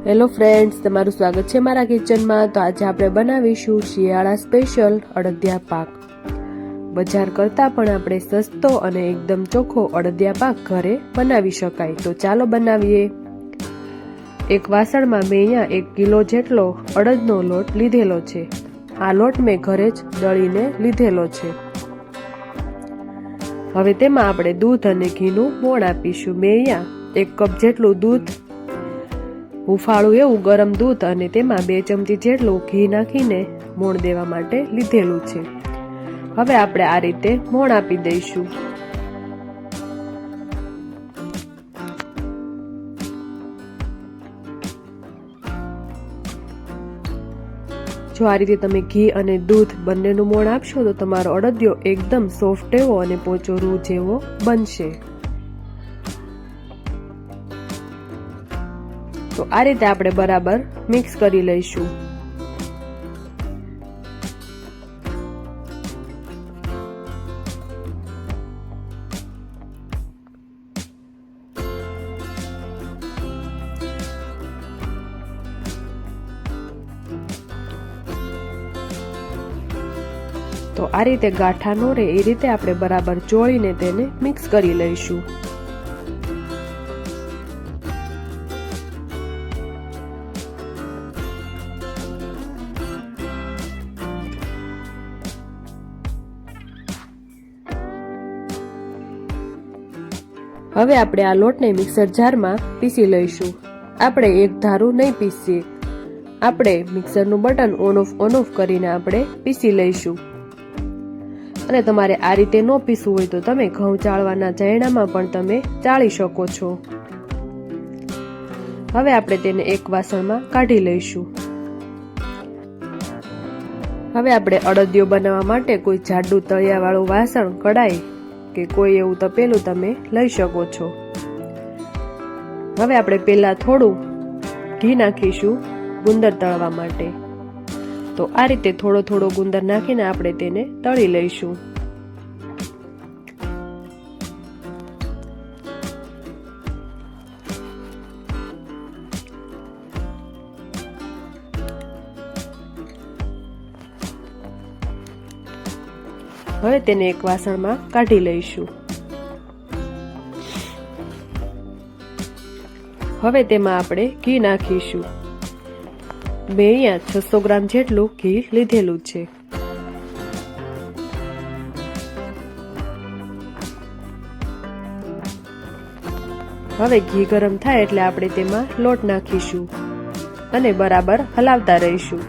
Hello friends, તમારું સ્વાગત છે મારા કિચનમાં। તો આજે આપણે બનાવીશું શિયાળા સ્પેશિયલ અડદિયા પાક। બજાર કરતાં પણ આપણે સસ્તો અને એકદમ ચોખ્ખો અડદિયા પાક ઘરે બનાવી શકાય। તો ચાલો બનાવીએ। એક વાસણમાં મેં અહીંયા 1 કિલો જેટલો અડદનો લોટ લીધેલો છે। આ લોટ મેં ઘરે જ દળીને લીધેલો છે। હવે તેમાં આપણે દૂધ અને ઘીનું મોણ આપીશું। મેં અહીંયા 1 કપ જેટલું દૂધ હુંફાળું એવું ગરમ દૂધ અને તેમાં 2 ચમચી જેટલું ઘી નાખીને મોણ દેવા માટે લીધેલું છે। હવે આપણે આ રીતે મોણ આપી દઈશું। જો આ રીતે તમે ઘી અને દૂધ બંનેનું મોણ આપશો તો તમારો અડદિયો એકદમ સોફ્ટ એવો અને પોચો રૂ જેવો બનશે। તો આ રીતે આપણે બરાબર મિક્સ કરી લઈશું। તો આ રીતે ગાંઠા ન રહે એ રીતે આપણે બરાબર ચોળીને તેને મિક્સ કરી લઈશું। હવે આપણે આ લોટને મિક્સર જારમાં પીસી લઈશું। આપણે એક ધારું નહીં પીસીએ, આપણે મિક્સરનું બટન ઓન ઓફ કરીને આપણે પીસી લઈશું। અને તમારે આ રીતે ન પીસવું હોય તો તમે ઘઉં ચાળવાના ચાયણામાં પણ તમે ચાળી શકો છો। હવે આપણે તેને એક વાસણમાં કાઢી લઈશું। હવે આપણે અડદિયો બનાવવા માટે કોઈ જાડું તળિયાવાળું વાસણ, કડાઈ કે કોઈ એવું તપેલું તમે લઈ શકો છો। હવે આપણે પહેલા થોડું ઘી નાખીશું ગુંદર તળવા માટે। તો આ રીતે થોડો ગુંદર નાખીને આપણે તેને તળી લઈશું। હવે તેને એક વાસણમાં કાઢી લઈશું। હવે તેમાં આપણે ઘી નાખીશું। મેં અહીંયા 600 ગ્રામ જેટલું ઘી લીધેલું છે। હવે ઘી ગરમ થાય એટલે આપણે તેમાં લોટ નાખીશું અને બરાબર હલાવતા રહીશું।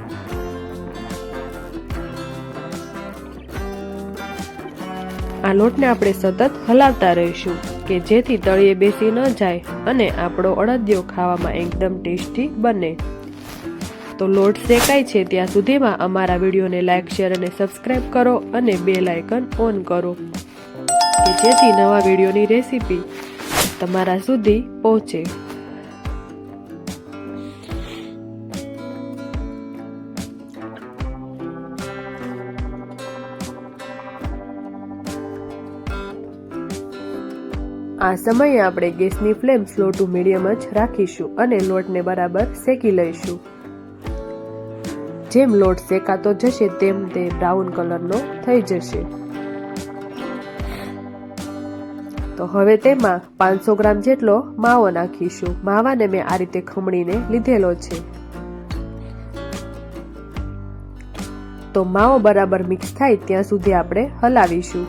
આ લોટને આપણે સતત હલાવતા રહીશું કે જેથી તળિયે બેસી ન જાય અને આપણો અડદિયો ખાવામાં એકદમ ટેસ્ટી બને। તો લોટ શેકાય છે ત્યાં સુધીમાં અમારા વિડીયોને લાઈક, શેર અને સબસ્ક્રાઇબ કરો અને બેલ આઇકન ઓન કરો કે જેથી નવા વિડીયોની રેસીપી તમારા સુધી પહોંચે। આ સમયે આપણે ગેસની ફ્લેમ સ્લો ટુ મીડિયમ જ રાખીશું અને લોટને બરાબર શેકી લઈશું। જેમ લોટ શેકાતો જશે તેમ તે બ્રાઉન કલરનો થઈ જશે। તો હવે તેમાં 500 ગ્રામ જેટલો માવો નાખીશું। માવાને મેં આ રીતે ખમણીને લીધેલો છે। તો માવો બરાબર મિક્સ થાય ત્યાં સુધી આપણે હલાવીશું।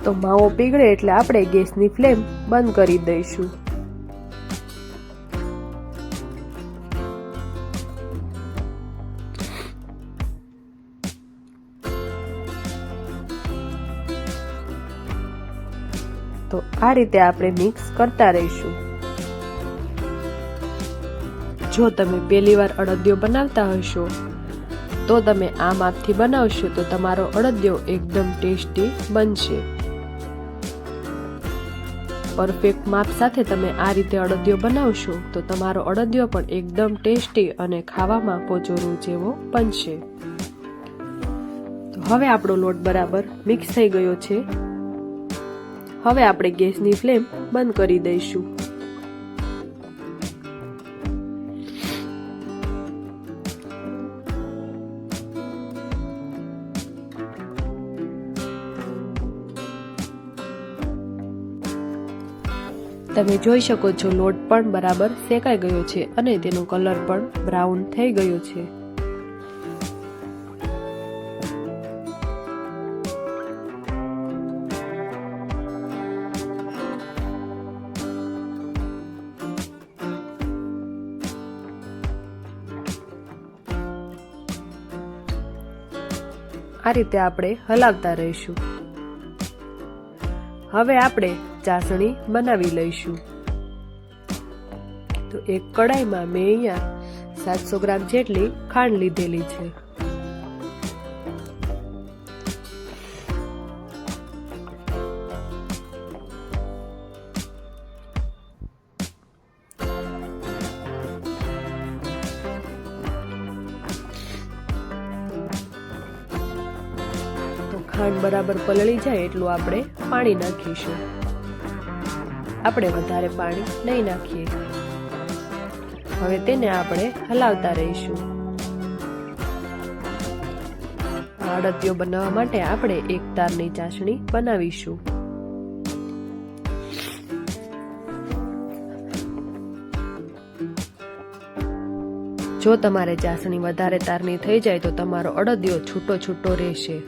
તો માવો પીગળે એટલે આપણે ગેસની ફ્લેમ બંધ કરી દઈશું। તો આ રીતે આપણે મિક્સ કરતા રહીશું। જો તમે પહેલી વાર અડદિયો બનાવતા હશો તો તમે આ માપથી બનાવશો તો તમારો અડદિયો એકદમ ટેસ્ટી બનશે। પરફેક્ટ માપ સાથે તમે આ રીતે અડદિયો બનાવશો તો તમારો અડદિયો પણ એકદમ ટેસ્ટી અને ખાવામાં પોચોરું જેવો બનશે। તો હવે આપણો લોટ બરાબર મિક્સ થઈ ગયો છે। હવે આપણે ગેસની ફ્લેમ બંધ કરી દઈશું. તમે જોઈ શકો છો લોટ પણ બરાબર શેકાઈ ગયો છે અને તેનો કલર પણ બ્રાઉન થઈ ગયો છે. આ રીતે આપણે હલાવતા રહીશું. હવે આપણે ચાસણી બનાવી લઈશું. તો એક કડાઈમાં મેં અહીંયા 700 ગ્રામ જેટલી ખાંડ લીધેલી છે. તો ખાંડ બરાબર પલળી જાય એટલું આપણે પાણી નાખીશું. આપણે વધારે પાણી નહીં નાખીએ. હવે તેને આપણે હલાવતા રહીશું. અડદિયો બનાવવા માટે આપણે એક તારની ચાસણી બનાવીશું. જો તમારે ચાસણી વધારે તારની થઈ જાય તો તમારો અડદિયો છૂટો છૂટો રહેશે,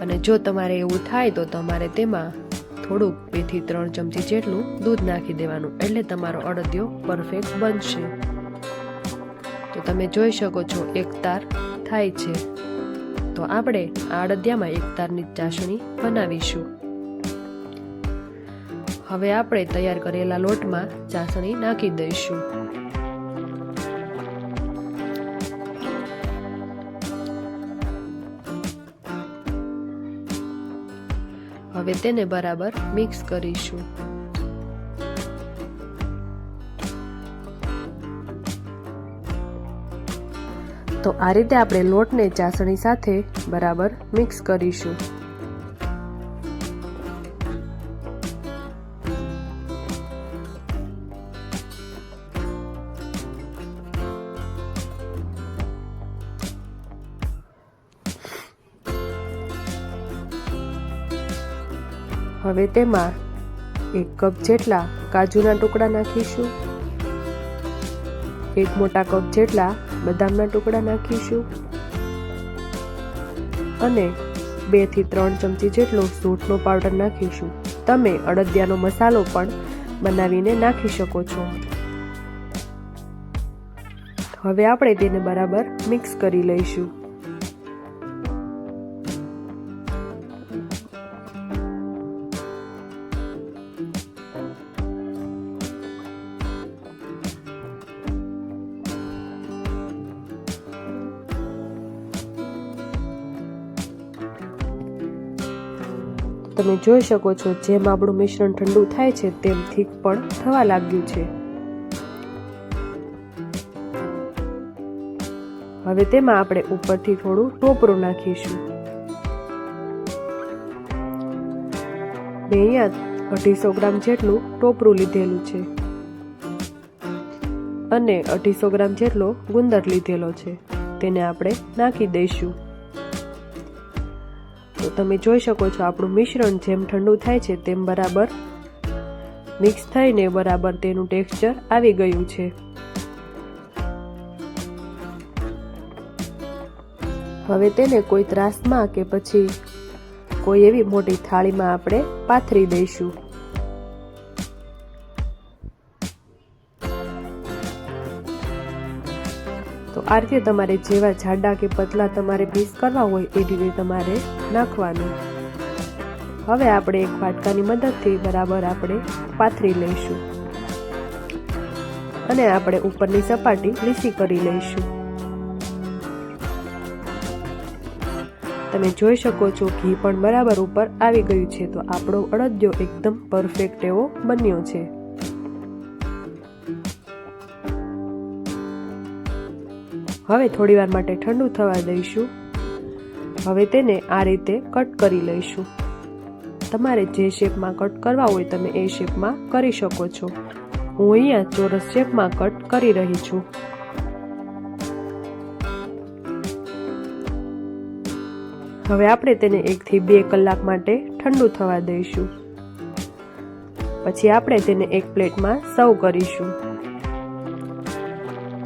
અને જો તમારે એવું થાય તો તમારે તેમાં થોડુંક 2 થી 3 ચમચી જેટલું દૂધ નાખી દેવાનું, એટલે તમારો અડદિયો પરફેક્ટ બનશે. તો તમે જોઈ શકો છો એક તાર થાય છે. તો આપણે આ અડદિયામાં એક તારની ચાસણી બનાવીશું. હવે આપણે તૈયાર કરેલા લોટમાં ચાસણી નાખી દઈશું. હવે તેને બરાબર મિક્સ કરીશું. તો આ રીતે આપણે લોટને ચાસણી સાથે બરાબર મિક્સ કરીશું. હવે તેમાં 1 કપ જેટલા કાજુના ટુકડા નાખીશું. 1 મોટા કપ જેટલા બદામના ટુકડા નાખીશું અને 2 થી 3 ચમચી જેટલો સૂંઠનો પાવડર નાખીશું. તમે અડદિયાનો મસાલો પણ બનાવીને નાખી શકો છો. હવે આપણે તેને બરાબર મિક્સ કરી લઈશું. તમે જોઈ શકો છો જેમ આપણું મિશ્રણ ઠંડુ થાય છે તેમ થીક પણ થવા લાગ્યું છે. હવે તેમાં આપણે ઉપરથી થોડું ટોપરું નાખીશું. મેં અહીંયા 250 ગ્રામ જેટલું ટોપરું લીધેલું છે અને 250 ગ્રામ જેટલો ગુંદર લીધેલો છે. તેને આપણે નાખી દઈશું. તો તમે જોઈ શકો છો આપણું મિશ્રણ જેમ ઠંડુ થાય છે તેમ બરાબર મિક્સ થઈને બરાબર તેનું ટેક્સચર આવી ગયું છે. હવે તેને કોઈ ત્રાસમાં કે પછી કોઈ એવી મોટી થાળીમાં આપણે પાથરી દઈશું. તો આ રીતે તમારે જેવા જાડા કે પતલા તમારે પીસ કરવા હોય એ રીતે તમારે નાખવાનું. હવે આપણે એક વાટકાની મદદથી બરાબર આપણે પાથરી લઈશું અને આપણે ઉપરની સપાટી લીસી કરી લઈશું. તમે જોઈ શકો છો ઘી પણ બરાબર ઉપર આવી ગયું છે. તો આપણો અડદિયો એકદમ પરફેક્ટ એવો બન્યો છે. હવે થોડી વાર માટે ઠંડુ થવા દઈશું. હવે તેને આ રીતે કટ કરી લઈશું. તમારે જે શેપમાં કટ કરવા હોય તમે એ શેપમાં કરી શકો છો. હું અહીંયા ચોરસ શેપમાં કટ કરી રહી છું. હવે આપણે તેને 1 થી 2 કલાક માટે ઠંડુ થવા દઈશું. પછી આપણે તેને એક પ્લેટમાં સર્વ કરીશું.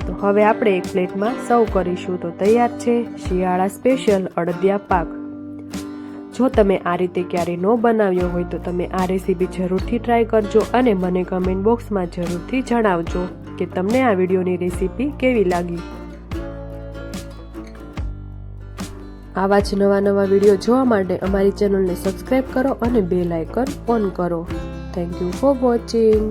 તો હવે આપણે એક પ્લેટમાં સર્વ કરીશું. તો તૈયાર છે શિયાળા સ્પેશિયલ અડદિયા પાક. જો તમે આ રીતે ક્યારે ન બનાવ્યો હોય તો તમે આ રેસીપી જરૂરથી ટ્રાય કરજો અને મને કમેન્ટ બોક્સમાં જરૂરથી જણાવજો કે તમને આ વિડીયોની રેસીપી કેવી લાગી. આવા જ નવા વિડીયો જોવા માટે અમારી ચેનલને સબસ્ક્રાઇબ કરો અને બેલ આઇકન ઓન કરો. Thank you for watching.